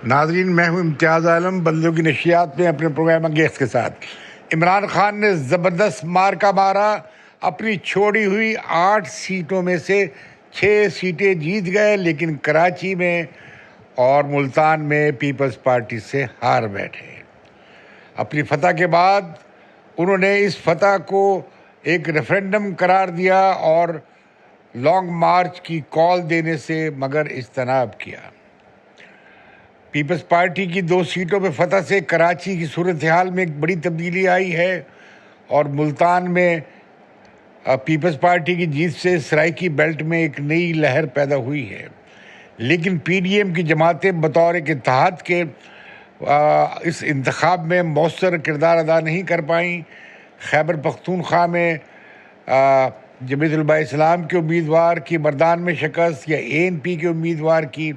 ناظرین، میں ہوں امتیاز عالم بندوں کی نشریات میں اپنے پروگرام انگیز کے ساتھ۔ عمران خان نے زبردست مارکا مارا، اپنی چھوڑی ہوئی 8 سیٹوں میں سے 6 سیٹیں جیت گئے، لیکن کراچی میں اور ملتان میں پیپلز پارٹی سے ہار بیٹھے۔ اپنی فتح کے بعد انہوں نے اس فتح کو ایک ریفرینڈم قرار دیا اور لانگ مارچ کی کال دینے سے مگر اجتناب کیا۔ پیپلز پارٹی کی 2 سیٹوں پہ فتح سے کراچی کی صورتحال میں ایک بڑی تبدیلی آئی ہے، اور ملتان میں پیپلز پارٹی کی جیت سے سرائکی بیلٹ میں ایک نئی لہر پیدا ہوئی ہے، لیکن پی ڈی ایم کی جماعتیں بطور ایک اتحاد کے اس انتخاب میں مؤثر کردار ادا نہیں کر پائیں۔ خیبر پختونخوا میں جمعیت علماء اسلام کے امیدوار کی مردان میں شکست، یا اے این پی کے امیدوار کی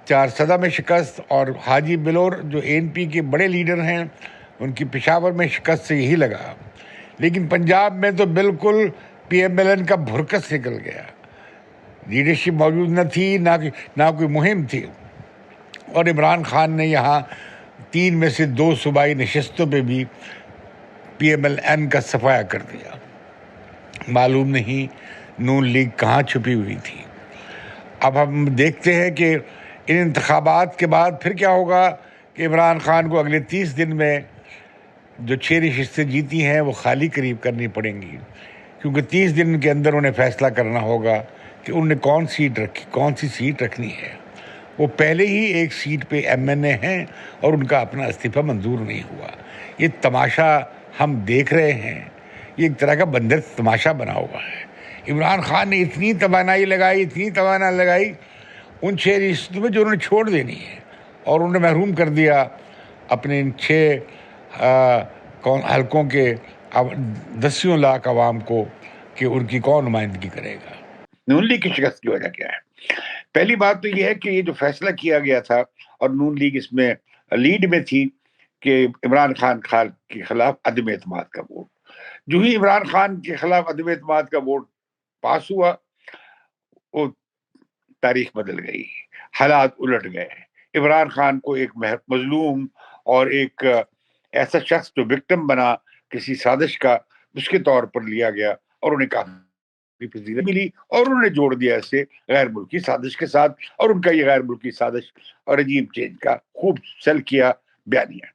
چارسدہ میں شکست، اور حاجی بلور جو اے این پی کے بڑے لیڈر ہیں ان کی پشاور میں شکست سے یہی لگا۔ لیکن پنجاب میں تو بالکل پی ایم ایل این کا بھرکس نکل گیا، لیڈرشپ موجود نہ تھی، نہ کوئی مہم تھی، اور عمران خان نے یہاں 3 میں سے 2 صوبائی نشستوں پہ بھی پی ایم ایل این کا صفایا کر دیا۔ معلوم نہیں نون لیگ کہاں چھپی ہوئی تھی۔ اب ہم دیکھتے ہیں کہ ان انتخابات کے بعد پھر کیا ہوگا، کہ عمران خان کو اگلے 30 دن میں جو 6 نشستیں جیتی ہیں وہ خالی قریب کرنی پڑیں گی، کیونکہ 30 دن کے اندر انہیں فیصلہ کرنا ہوگا کہ انہوں نے کون سی سیٹ رکھنی ہے۔ وہ پہلے ہی ایک سیٹ پہ ایم این اے ہیں اور ان کا اپنا استعفیٰ منظور نہیں ہوا۔ یہ تماشا ہم دیکھ رہے ہیں، یہ ایک طرح کا بندر تماشا بنا ہوا ہے۔ عمران خان نے اتنی توانائی لگائی ان 6 ریاستوں میں جو انہوں نے چھوڑ دینی ہے، اور انہوں نے محروم کر دیا اپنے ان 6 حلقوں کے 10 لاکھ عوام کو کہ ان کی کون نمائندگی کرے گا۔ نون لیگ کی شکست کی وجہ کیا ہے؟ پہلی بات تو یہ ہے کہ یہ جو فیصلہ کیا گیا تھا، اور نون لیگ اس میں لیڈ میں تھی، کہ عمران خان کے خلاف عدم اعتماد کا ووٹ، جو ہی عمران خان کے خلاف عدم اعتماد کا ووٹ پاس ہوا، وہ تاریخ بدل گئی، حالات الٹ گئے۔ عمران خان کو ایک مظلوم اور ایک ایسا شخص جو وکٹم بنا کسی سازش کا، اس کے طور پر لیا گیا، اور انہیں کافی فضیلت ملی، اور انہوں نے جوڑ دیا اسے غیر ملکی سازش کے ساتھ، اور ان کا یہ غیر ملکی سازش اور رجیم چینج کا خوب سیل کیا بیانیہ،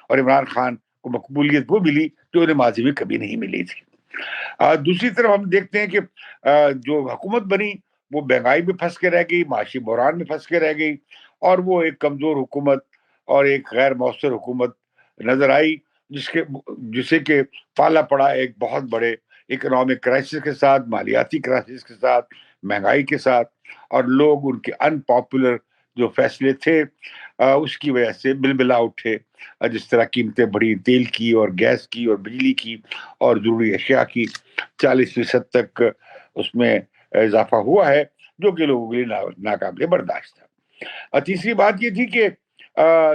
اور عمران خان کو مقبولیت وہ ملی جو انہیں ماضی میں کبھی نہیں ملی تھی۔ دوسری طرف ہم دیکھتے ہیں کہ جو حکومت بنی وہ مہنگائی میں پھنس کے رہ گئی، معاشی بحران میں پھنس کے رہ گئی، اور وہ ایک کمزور حکومت اور ایک غیر مؤثر حکومت نظر آئی، جسے کہ پالا پڑا ایک بہت بڑے اکنامک کرائسس کے ساتھ، مالیاتی کرائسس کے ساتھ، مہنگائی کے ساتھ، اور لوگ ان کے ان پاپولر جو فیصلے تھے اس کی وجہ سے بلبلا اٹھے، جس طرح قیمتیں بڑھی، تیل کی اور گیس کی اور بجلی کی اور ضروری اشیاء کی 40% تک اس میں اضافہ ہوا ہے، جو کہ لوگوں کے لیے ناقابل برداشت تھا۔ تیسری بات یہ تھی کہ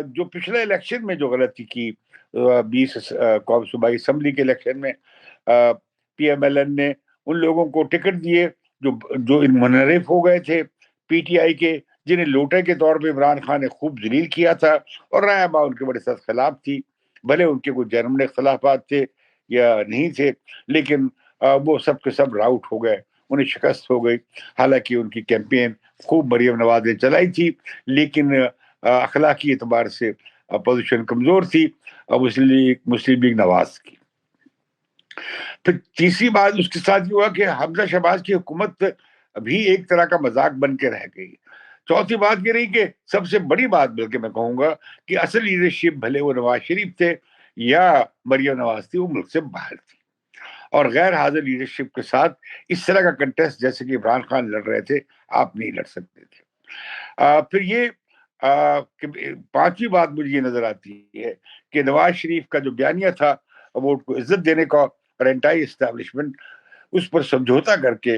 جو پچھلے الیکشن میں جو غلطی کی، 20 صوبائی اسمبلی کے الیکشن میں پی ایم ایل این نے ان لوگوں کو ٹکٹ دیے جو منحرف ہو گئے تھے پی ٹی آئی کے، جنہیں لوٹے کے طور پہ عمران خان نے خوب ذلیل کیا تھا، اور رائے باں ان کے بڑے سخت خلاف تھی، بھلے ان کے کوئی جنم اختلافات تھے یا نہیں تھے، لیکن وہ سب کے سب راؤٹ ہو گئے، انہیں شکست ہو گئی۔ حالانکہ ان کی کیمپین خوب مریم نواز نے چلائی تھی، لیکن اخلاقی اعتبار سے پوزیشن کمزور تھی مسلم لیگ نواز کی۔ پھر تیسری بات اس کے ساتھ یہ ہوا کہ حمزہ شہباز کی حکومت بھی ایک طرح کا مذاق بن کے رہ گئی۔ چوتھی بات یہ رہی کہ سب سے بڑی بات بلکہ میں کہوں گا کہ اصل لیڈرشپ بھلے وہ نواز شریف تھے یا مریم نواز تھی، وہ ملک سے باہر تھی، اور غیر حاضر لیڈرشپ کے ساتھ اس طرح کا کنٹیسٹ جیسے کہ عمران خان لڑ رہے تھے آپ نہیں لڑ سکتے تھے۔ پھر یہ پانچویں بات مجھے یہ نظر آتی ہے کہ نواز شریف کا جو بیانیہ تھا ووٹ کو عزت دینے کا اور اینٹائی اسٹیبلشمنٹ، اس پر سمجھوتا کر کے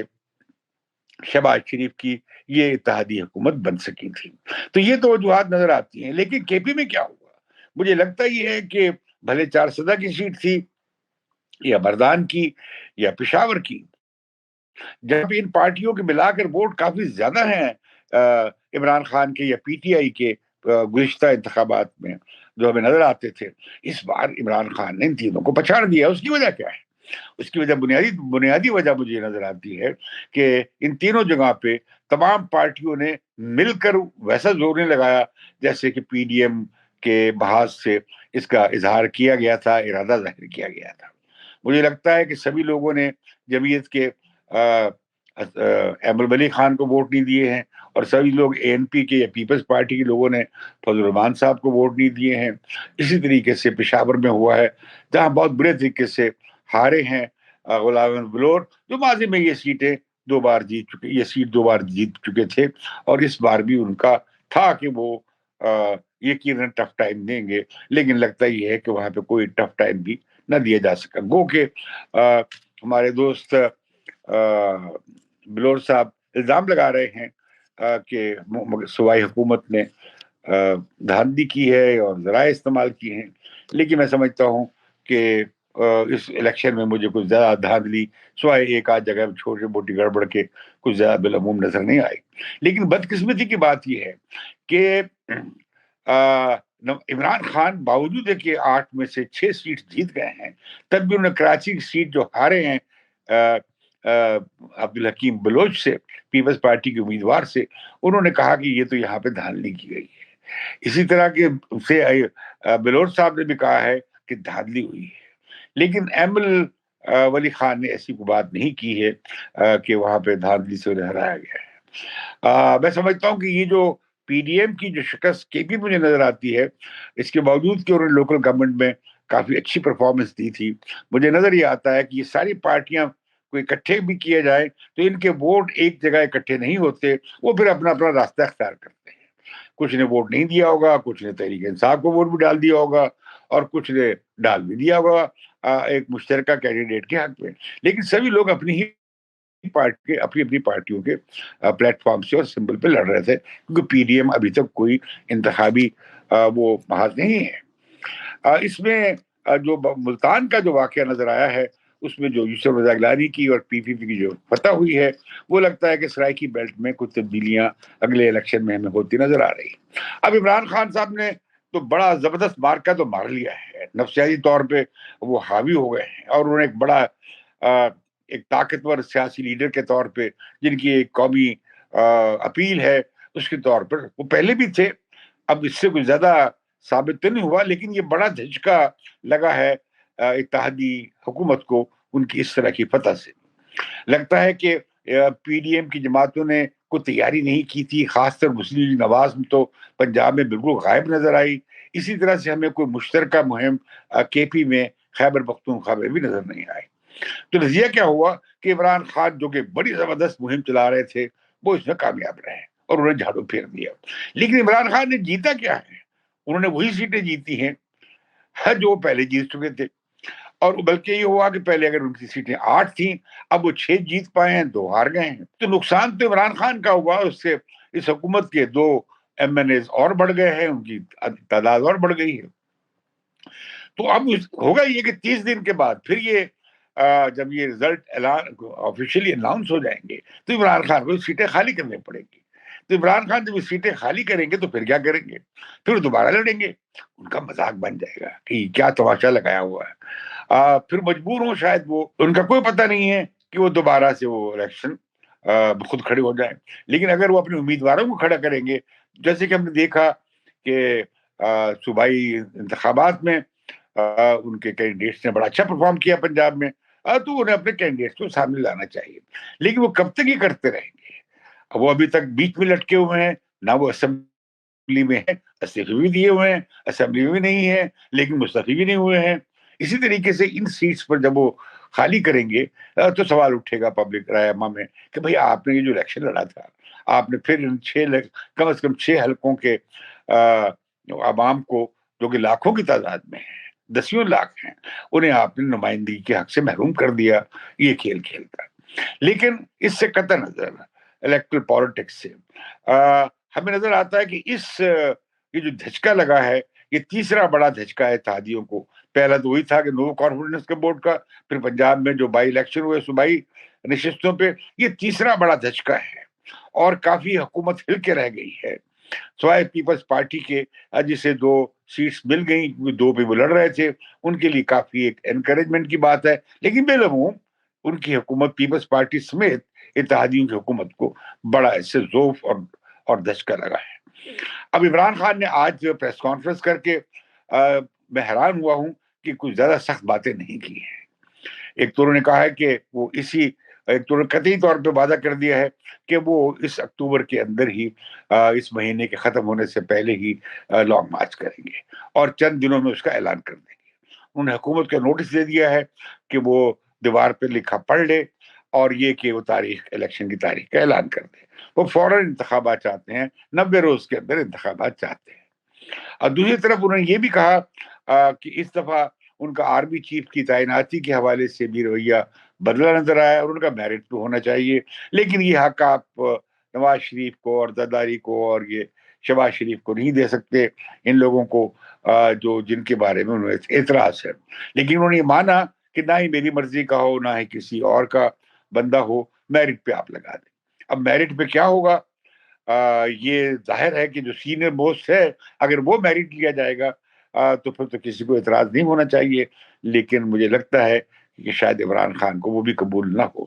شہباز شریف کی یہ اتحادی حکومت بن سکی تھی۔ تو یہ تو وجوہات نظر آتی ہیں، لیکن کے پی میں کیا ہوا؟ مجھے لگتا یہ ہے کہ بھلے چارسدہ کی سیٹ تھی یا مردان کی یا پشاور کی، جب ان پارٹیوں کے ملا کر ووٹ کافی زیادہ ہیں عمران خان کے یا پی ٹی آئی کے گزشتہ انتخابات میں جو ہمیں نظر آتے تھے، اس بار عمران خان نے ان تینوں کو پچھاڑ دیا. اس کی وجہ کیا ہے؟ اس کی وجہ بنیادی وجہ مجھے نظر آتی ہے کہ ان تینوں جگہ پہ تمام پارٹیوں نے مل کر ویسا زور نہیں لگایا جیسے کہ پی ڈی ایم کے محاذ سے اس کا اظہار کیا گیا تھا، ارادہ ظاہر کیا گیا تھا. مجھے لگتا ہے کہ سبھی لوگوں نے جمعیت کے احمد ولی خان کو ووٹ نہیں دیے ہیں، اور سبھی لوگ اے این پی کے یا پیپلز پارٹی کے لوگوں نے فضل الرحمان صاحب کو ووٹ نہیں دیے ہیں. اسی طریقے سے پشاور میں ہوا ہے جہاں بہت برے طریقے سے ہارے ہیں غلام احمد بلور، جو ماضی میں یہ سیٹ 2 بار جیت چکے تھے، اور اس بار بھی ان کا تھا کہ وہ یقیناً ٹف ٹائم دیں گے، لیکن لگتا یہ ہے کہ وہاں پہ کوئی ٹف ٹائم بھی نہ دیا جا سکا. گو کہ ہمارے دوست بلور صاحب الزام لگا رہے ہیں کہ صوبائی حکومت نے دھاندلی کی ہے اور ذرائع استعمال کیے ہیں، لیکن میں سمجھتا ہوں کہ اس الیکشن میں مجھے کچھ زیادہ دھاندلی سوائے ایک آدھ جگہ چھوٹی موٹی گڑبڑ کے کچھ زیادہ بالعموم نظر نہیں آئی. لیکن بدقسمتی کی بات یہ ہے کہ عمران خان باوجود ہے کہ 8 میں سے 6 سیٹ جیت گئے ہیں، تب بھی انہوں نے کراچی کی سیٹ جو ہارے ہیں عبدالحکیم بلوچ سے، پیپلز پارٹی کے امیدوار سے، انہوں نے کہا کہ یہ تو یہاں پہ دھاندلی کی گئی ہے. اسی طرح کے سے بلوچ صاحب نے بھی کہا ہے کہ دھاندلی ہوئی ہے، لیکن احمد ولی خان نے ایسی کوئی بات نہیں کی ہے کہ وہاں پہ دھاندلی سے انہیں ہرایا گیا ہے. میں سمجھتا ہوں کہ یہ جو پی ڈی ایم کی جو شکست کے پی مجھے نظر آتی ہے، اس کے باوجود کہ انہوں نے لوکل گورنمنٹ میں کافی اچھی پرفارمنس دی تھی، مجھے نظر یہ آتا ہے کہ یہ ساری پارٹیاں کوئی اکٹھے بھی کیے جائیں تو ان کے ووٹ ایک جگہ اکٹھے نہیں ہوتے، وہ پھر اپنا اپنا راستہ اختیار کرتے ہیں. کچھ نے ووٹ نہیں دیا ہوگا، کچھ نے تحریک انصاف کو ووٹ بھی ڈال دیا ہوگا، اور کچھ نے ڈال بھی دیا ہوگا ایک مشترکہ کینڈیڈیٹ کے حق میں، لیکن سبھی لوگ اپنی ہی پارٹی اپنی اپنی پارٹیوں کے پلیٹ فارم سے اور سمبل پہ لڑ رہے تھے، کیونکہ پی ڈی ایم ابھی تک کوئی انتخابی وہ محاذ نہیں ہے. اس میں جو ملتان کا جو واقعہ نظر آیا ہے، اس میں جو یوسف رضا گیلانی کی اور پی پی پی کی جو فتح ہوئی ہے، وہ لگتا ہے کہ سرائیکی بیلٹ میں کچھ تبدیلیاں اگلے الیکشن میں ہمیں ہوتی نظر آ رہی. اب عمران خان صاحب نے تو بڑا زبردست مارکا تو مار لیا ہے، نفسیاتی طور پہ وہ حاوی ہو گئے ہیں، اور انہوں نے ایک بڑا ایک طاقتور سیاسی لیڈر کے طور پہ، جن کی ایک قومی اپیل ہے، اس کے طور پر وہ پہلے بھی تھے. اب اس سے کچھ زیادہ ثابت تو نہیں ہوا، لیکن یہ بڑا دھچکا لگا ہے اتحادی حکومت کو ان کی اس طرح کی فتح سے. لگتا ہے کہ پی ڈی ایم کی جماعتوں نے کوئی تیاری نہیں کی تھی، خاص طور مسلم لیگ نواز میں تو پنجاب میں بالکل غائب نظر آئی. اسی طرح سے ہمیں کوئی مشترکہ مہم کے پی میں خیبر پختونخوا میں بھی نظر نہیں آئی. تو نتیجہ کیا ہوا کہ عمران خان جو کہ بڑی زبردست مہم چلا رہے تھے، وہ اس میں کامیاب رہے اور انہوں نے جھاڑو پھیر دیا. لیکن عمران خان نے جیتا کیا ہے؟ انہوں نے وہی سیٹیں جیتی ہیں جو وہ پہلے جیت چکے تھے، اور بلکہ یہ ہوا کہ پہلے اگر ان کی سیٹیں 8 تھیں، اب وہ 6 جیت پائے ہیں، 2 ہار گئے ہیں. تو نقصان تو عمران خان کا ہوا، اس سے اس حکومت کے 2 ایم این ایز اور بڑھ گئے ہیں، ان کی تعداد اور بڑھ گئی ہے. تو اب ہوگا یہ کہ 30 دن کے بعد پھر یہ جب یہ رزلٹ آفیشیلی اناؤنس ہو جائیں گے تو عمران خان کو سیٹیں خالی کرنے پڑیں گی. تو عمران خان جب سیٹیں خالی کریں گے تو پھر کیا کریں گے؟ پھر دوبارہ لڑیں گے. ان کا مذاق بن جائے گا کہ کیا تماشا لگایا ہوا ہے. پھر مجبور ہوں شاید، وہ ان کا کوئی پتہ نہیں ہے کہ وہ دوبارہ سے وہ الیکشن خود کھڑے ہو جائیں. لیکن اگر وہ اپنے امیدواروں کو کھڑا کریں گے، جیسے کہ ہم نے دیکھا کہ صوبائی انتخابات میں ان کے کینڈیڈیٹس نے بڑا اچھا پرفارم کیا پنجاب میں، تو انہیں اپنے کینڈیڈیٹس کو سامنے لانا چاہیے. لیکن وہ کب تک یہ کرتے رہیں گے؟ وہ ابھی تک بیچ میں لٹکے ہوئے ہیں، نہ وہ اسمبلی میں ہیں، استعفے بھی دیے ہوئے ہیں، اسمبلی میں بھی نہیں ہے، لیکن مستعفی بھی نہیں ہوئے ہیں. اسی طریقے سے ان سیٹس پر جب وہ خالی کریں گے تو سوال اٹھے گا پبلک رائے عامہ میں کہ بھئی آپ نے یہ جو الیکشن لڑا تھا، آپ نے پھر ان کم از کم 6 حلقوں کے عوام کو، جو کہ لاکھوں کی تعداد میں ہیں، 10 لاکھ ہیں، انہیں آپ نے نمائندگی کے حق سے محروم کر دیا یہ کھیل کھیلتا. لیکن اس سے قطع نظر الیکٹرل پالیٹکس سے ہمیں نظر آتا ہے کہ یہ جو دھچکا لگا ہے، یہ تیسرا بڑا دھچکا ہے اتحادیوں کو. پہلا تو وہی تھا کہ نو کانفیڈنس کے ووٹ کا، پھر پنجاب میں جو بائی الیکشن ہوئے صوبائی نشستوں پہ، یہ تیسرا بڑا دھچکا ہے. اور کافی حکومت ہل کے رہ گئی ہے، سوائے پیپلز پارٹی کے جسے 2 سیٹس مل گئیں، 2 پہ وہ لڑ رہے تھے، ان کے لیے کافی ایک انکریجمنٹ کی بات ہے، لیکن بالعموم ان کی حکومت پیپلز پارٹی سمیت اتحادیوں کی حکومت کو بڑا اس سے ذوف اور دھچکا لگا ہے۔ اب عمران خان نے آج پریس کانفرنس کر کے میں حیران ہوا ہوں کہ کچھ زیادہ سخت باتیں نہیں کی ہیں۔ ایک تو انہوں نے کہا ہے کہ وہ ایک تو قطعی طور پہ وعدہ کر دیا ہے کہ وہ اس اکتوبر کے اندر ہی اس مہینے کے ختم ہونے سے پہلے ہی لانگ مارچ کریں گے اور چند دنوں میں اس کا اعلان کر دیں گے۔ انہوں نے حکومت کو نوٹس دے دیا ہے کہ وہ دیوار پہ لکھا پڑھ لے اور یہ کہ وہ الیکشن کی تاریخ کا اعلان کر دے۔ وہ فوراً انتخابات چاہتے ہیں، 90 روز کے اندر انتخابات چاہتے ہیں۔ اور دوسری طرف انہوں نے یہ بھی کہا کہ اس دفعہ ان کا آرمی چیف کی تعیناتی کے حوالے سے بھی رویہ بدلا نظر آیا، اور ان کا میرٹ پہ ہونا چاہیے، لیکن یہ حق آپ نواز شریف کو اور زرداری کو اور یہ شہباز شریف کو نہیں دے سکتے، ان لوگوں کو جن کے بارے میں انہیں اعتراض ہے۔ لیکن انہوں نے یہ مانا کہ نہ ہی میری مرضی کا ہو، نہ ہی کسی اور کا بندہ ہو، میرٹ پہ آپ لگا دیں۔ اب میرٹ پہ کیا ہوگا؟ یہ ظاہر ہے کہ جو سینئر موسٹ ہے، اگر وہ میرٹ لیا جائے گا تو پھر تو کسی کو اعتراض نہیں ہونا چاہیے، لیکن مجھے لگتا ہے کہ شاید عمران خان کو وہ بھی قبول نہ ہو۔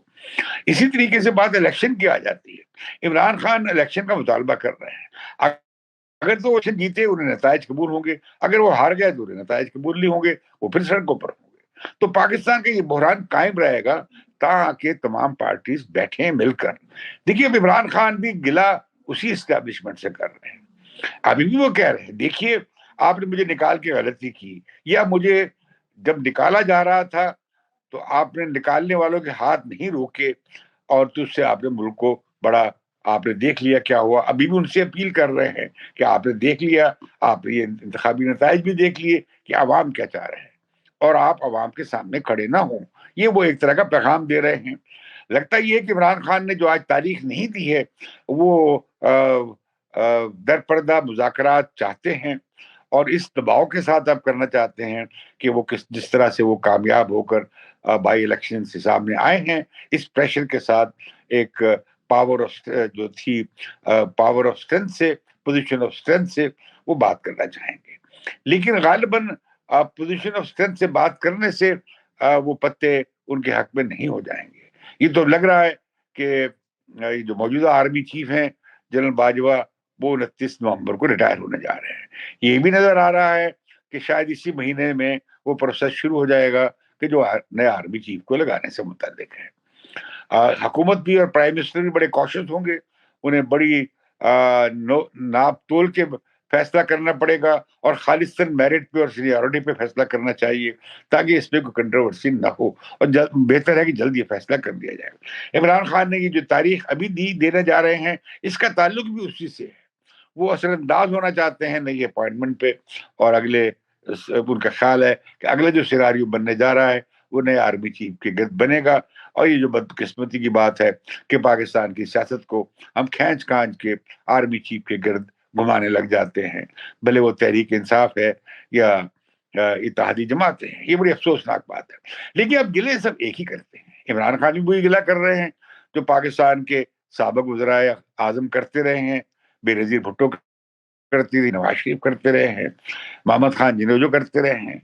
اسی طریقے سے بات الیکشن کی آ جاتی ہے۔ عمران خان الیکشن کا مطالبہ کر رہے ہیں، اگر تو وہ الیکشن جیتے انہیں نتائج قبول ہوں گے، اگر وہ ہار گئے تو انہیں نتائج قبول نہیں ہوں گے، وہ پھر سڑکوں پر ہوں گے۔ تو پاکستان کا یہ بحران قائم رہے گا تاکہ تمام پارٹیز بیٹھیں مل کر۔ دیکھیے اب عمران خان بھی گلا اسی اسٹیبلشمنٹ سے کر رہے ہیں، ابھی بھی وہ کہہ رہے ہیں دیکھیے آپ نے مجھے نکال کے غلطی کی، یا مجھے جب نکالا جا رہا تھا تو آپ نے نکالنے والوں کے ہاتھ نہیں روکے، اور تو اس سے آپ نے ملک کو بڑا، آپ نے دیکھ لیا کیا ہوا۔ ابھی بھی ان سے اپیل کر رہے ہیں کہ آپ نے دیکھ لیا، آپ نے یہ انتخابی نتائج بھی دیکھ لیے کہ عوام کیا چاہ رہے ہیں، اور آپ عوام کے سامنے کھڑے نہ ہوں۔ یہ وہ ایک طرح کا پیغام دے رہے ہیں۔ لگتا یہ ہے کہ عمران خان نے جو آج تاریخ نہیں دی ہے، وہ در پردہ مذاکرات چاہتے ہیں، اور اس دباؤ کے ساتھ آپ کرنا چاہتے ہیں کہ وہ جس طرح سے وہ کامیاب ہو کر بائی الیکشن سے سامنے آئے ہیں، اس پریشر کے ساتھ ایک پاور آف اسٹرینتھ سے، پوزیشن آف اسٹرینتھ سے وہ بات کرنا چاہیں گے، لیکن غالباً پوزیشن آف اسٹرینتھ سے بات کرنے سے وہ پتے ان کے حق میں نہیں ہو جائیں گے۔ یہ تو لگ رہا ہے کہ جو موجودہ آرمی چیف ہیں جنرل باجوہ، وہ 29 نومبر کو ریٹائر ہونے جا رہے ہیں۔ یہ بھی نظر آ رہا ہے کہ شاید اسی مہینے میں وہ پروسیس شروع ہو جائے گا کہ جو نئے آرمی چیف کو لگانے سے متعلق ہے۔ حکومت بھی اور پرائم منسٹر بھی بڑے کوشش ہوں گے، انہیں بڑی ناپ تول کے فیصلہ کرنا پڑے گا، اور خالصاً میرٹ پہ اور سینیورٹی پہ فیصلہ کرنا چاہیے تاکہ اس پہ کوئی کنٹروورسی نہ ہو، اور بہتر ہے کہ جلد یہ فیصلہ کر دیا جائے۔ عمران خان نے یہ جو تاریخ ابھی دینے جا رہے ہیں، اس کا تعلق بھی اسی سے ہے۔ وہ اثر انداز ہونا چاہتے ہیں نئی اپوائنٹمنٹ پہ، اور ان کا خیال ہے کہ اگلے جو سیناریو بننے جا رہا ہے وہ نئے آرمی چیف کے گرد بنے گا۔ اور یہ جو بدقسمتی کی بات ہے کہ پاکستان کی سیاست کو ہم کھینچ کے آرمی چیف کے گرد گھمانے لگ جاتے ہیں، بھلے وہ تحریک انصاف ہے یا اتحادی جماعتیں ہیں، یہ بڑی افسوسناک بات ہے۔ لیکن اب گلے سب ایک ہی کرتے ہیں، عمران خان بھی وہی گلہ کر رہے ہیں جو پاکستان کے سابق وزرائے اعظم کرتے رہے ہیں، بے نظیر بھٹو کرتی رہی، نواز شریف کرتے رہے ہیں، محمد خان جنوجو کرتے رہے ہیں،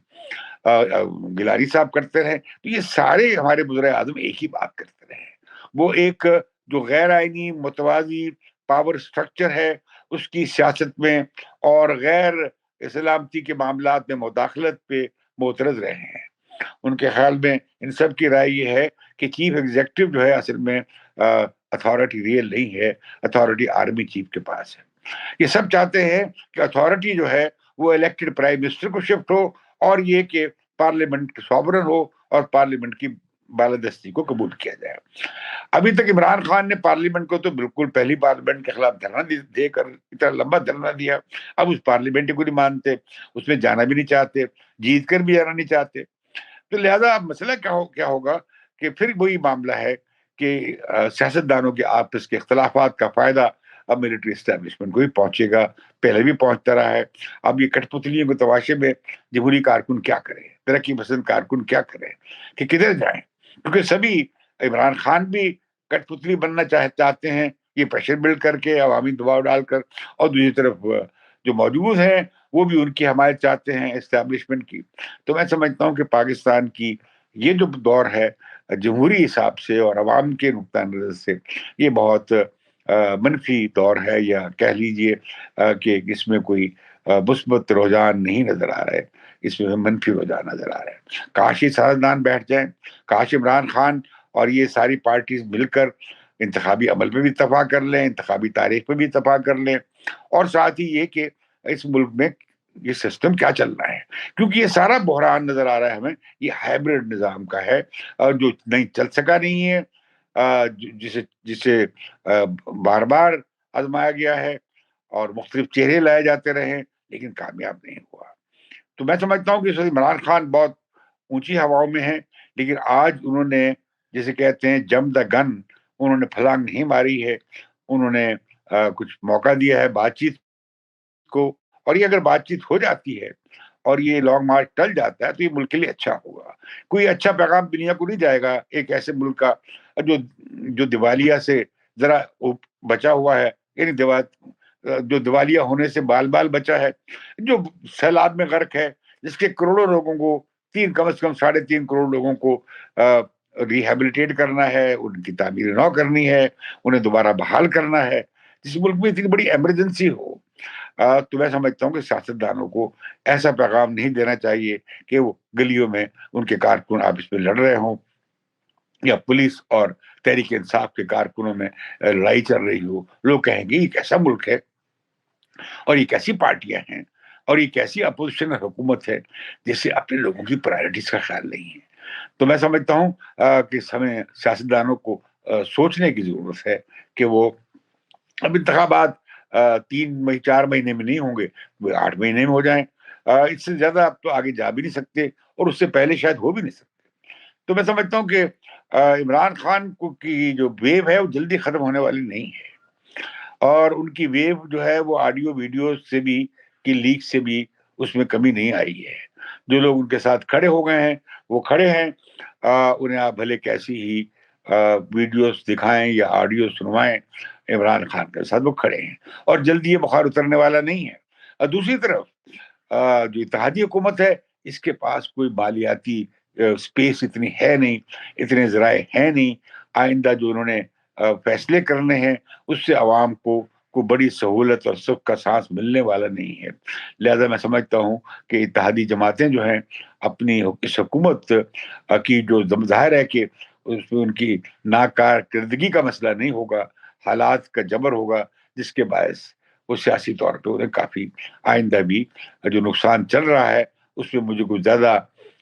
گلاری صاحب کرتے رہے۔ تو یہ سارے ہمارے وزرائے اعظم ایک ہی بات کرتے رہے ہیں۔ وہ ایک جو غیر آئینی متوازی پاور سٹرکچر ہے اس کی سیاست میں اور غیر سلامتی کے معاملات میں مداخلت پہ معترض رہے ہیں۔ ان کے خیال میں ان سب کی رائے یہ ہے کہ چیف ایگزیکٹو جو ہے اصل میں اتھارٹی ریئل نہیں ہے، اتھارٹی آرمی چیف کے پاس ہے۔ یہ سب چاہتے ہیں کہ اتھارٹی جو ہے وہ الیکٹڈ پرائم منسٹر کو شفٹ ہو، اور یہ کہ پارلیمنٹ سوورن ہو اور پارلیمنٹ کی بالادستی کو قبول کیا جائے۔ ابھی تک عمران خان نے پارلیمنٹ کو تو بالکل پہلی پارلیمنٹ کے خلاف دھرنا دے کر اتنا لمبا دھرنا دیا، اب اس پارلیمنٹ کو نہیں مانتے، اس میں جانا بھی نہیں چاہتے، جیت کر بھی جانا نہیں چاہتے۔ تو لہذا اب مسئلہ کیا ہوگا کہ پھر وہی معاملہ ہے کہ سیاستدانوں کے آپس کے اختلافات کا فائدہ اب ملٹری اسٹیبلشمنٹ کو بھی پہنچے گا، پہلے بھی پہنچتا رہا ہے۔ اب یہ کٹ پتلیوں کے تماشے میں جمہوری کارکن کیا کرے، ترقی پسند کارکن کیا کرے کہ کدھر جائیں، کیونکہ سبھی، عمران خان بھی کٹ پتلی بننا چاہتے ہیں، یہ پریشر بلڈ کر کے عوامی دباؤ ڈال کر، اور دوسری طرف جو موجود ہیں وہ بھی ان کی حمایت چاہتے ہیں اسٹیبلشمنٹ کی. تو میں سمجھتا ہوں کہ پاکستان کی یہ جو دور ہے جمہوری حساب سے اور عوام کے نقطہ نظر سے یہ بہت منفی دور ہے، یا کہہ لیجئے کہ اس میں کوئی مثبت رجحان نہیں نظر آ رہا ہے، اس میں منفی رجحان نظر آ رہا ہے. کاش یہ سیاستدان بیٹھ جائیں، کاش عمران خان اور یہ ساری پارٹیز مل کر انتخابی عمل پہ بھی اتفاق کر لیں، انتخابی تاریخ پہ بھی اتفاق کر لیں، اور ساتھ ہی یہ کہ اس ملک میں یہ سسٹم کیا چل رہا ہے، کیونکہ یہ سارا بحران نظر آ رہا ہے ہمیں یہ ہائبرڈ نظام کا ہے، اور جو نہیں چل سکا نہیں ہے، جسے بار بار آزمایا گیا ہے اور مختلف چہرے لائے جاتے رہے لیکن کامیاب نہیں ہوا. تو میں سمجھتا ہوں کہ عمران خان بہت اونچی ہواؤں میں ہیں، لیکن آج انہوں نے جسے کہتے ہیں جم دا گن، انہوں نے پھلانگ نہیں ماری ہے، انہوں نے کچھ موقع دیا ہے بات چیت کو، اور یہ اگر بات چیت ہو جاتی ہے اور یہ لانگ مارچ ٹل جاتا ہے تو یہ ملک کے لیے اچھا ہوگا. کوئی اچھا پیغام دنیا کو نہیں جائے گا ایک ایسے ملک کا جو دیوالیہ سے ذرا بچا ہوا ہے، یعنی جو دیوالیہ ہونے سے بال بال بچا ہے، جو سیلاب میں غرق ہے، جس کے کروڑوں لوگوں کو کم از کم 3.5 کروڑ لوگوں کو ریہیبلیٹیٹ کرنا ہے، ان کی تعمیر نو کرنی ہے، انہیں دوبارہ بحال کرنا ہے، جس ملک میں اتنی بڑی ایمرجنسی ہو. تو میں سمجھتا ہوں کہ سیاستدانوں کو ایسا پیغام نہیں دینا چاہیے کہ وہ گلیوں میں ان کے کارکن آپس میں لڑ رہے ہوں، یا پولیس اور تحریک انصاف کے کارکنوں میں لڑائی چل رہی ہو. لوگ کہیں گے یہ کیسا ملک ہے، اور یہ کیسی پارٹیاں ہیں، اور یہ کیسی اپوزیشن حکومت ہے جس سے اپنے لوگوں کی پرائرٹیز کا خیال نہیں ہے. تو میں سمجھتا ہوں کہ ہمیں سیاستدانوں کو سوچنے کی ضرورت ہے کہ وہ اب انتخابات 4 مہینے میں نہیں ہوں گے، وہ 8 مہینے میں ہو جائیں، اس سے زیادہ اب تو آگے جا بھی نہیں سکتے، اور اس سے پہلے شاید ہو بھی نہیں سکتے. تو میں سمجھتا ہوں کہ عمران خان کی جو ویو ہے وہ جلدی ختم ہونے والی نہیں ہے، اور ان کی ویو جو ہے وہ آڈیو ویڈیو سے بھی کی لیک سے بھی اس میں کمی نہیں آئی ہے. جو لوگ ان کے ساتھ کھڑے ہو گئے ہیں وہ کھڑے ہیں، انہیں آپ بھلے کیسی ہی ویڈیوز دکھائیں یا آڈیو سنوائیں، عمران خان کے ساتھ وہ کھڑے ہیں، اور جلدی یہ بخار اترنے والا نہیں ہے. اور دوسری طرف جو اتحادی حکومت ہے اس کے پاس کوئی مالیاتی اسپیس اتنی ہے نہیں، اتنے ذرائع ہیں نہیں، آئندہ جو انہوں نے فیصلے کرنے ہیں اس سے عوام کو بڑی سہولت اور سکھ کا سانس ملنے والا نہیں ہے. لہذا میں سمجھتا ہوں کہ اتحادی جماعتیں جو ہیں اپنی اس حکومت کی جو ظاہر ہے کہ اس میں ان کی ناکارکردگی کا مسئلہ نہیں ہوگا، حالات کا جبر ہوگا جس کے باعث وہ سیاسی طور پہ انہیں کافی آئندہ بھی جو نقصان چل رہا ہے اس میں مجھے کچھ زیادہ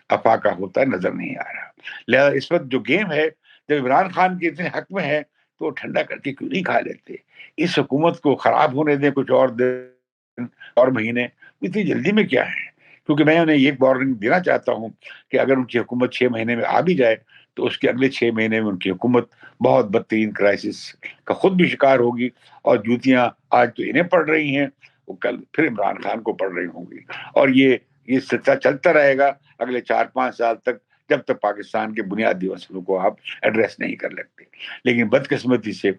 افاقہ ہوتا نظر نہیں آ رہا. لہذا اس وقت جو گیم ہے جب عمران خان کے اتنے حق میں ہے تو وہ ٹھنڈا کر کے کیوں نہیں کھا لیتے، اس حکومت کو خراب ہونے دیں کچھ اور دن اور مہینے، اتنی جلدی میں کیا ہے. کیونکہ میں انہیں یہ وارننگ دینا چاہتا ہوں کہ اگر ان کی حکومت 6 مہینے میں آ بھی جائے تو اس کے اگلے 6 مہینے میں ان کی حکومت بہت بدترین کرائسس کا خود بھی شکار ہوگی، اور جوتیاں آج تو انہیں پڑ رہی ہیں وہ کل پھر عمران خان کو پڑ رہی ہوں گی، اور یہ سلسلہ چلتا رہے گا اگلے 4-5 سال تک، جب تک پاکستان کے بنیادی مسئلوں کو آپ ایڈریس نہیں کر لیتے. لیکن بدقسمتی سے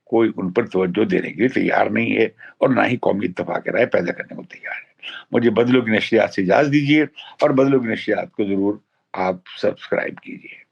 کوئی ان پر توجہ دینے کے لیے تیار نہیں ہے، اور نہ ہی قومی اتفاق رائے پیدا کرنے کو تیار ہے. مجھے بدلوں کی نشریات سے اجازت دیجیے، اور بدلوں کی نشریات کو ضرور آپ سبسکرائب کیجیے.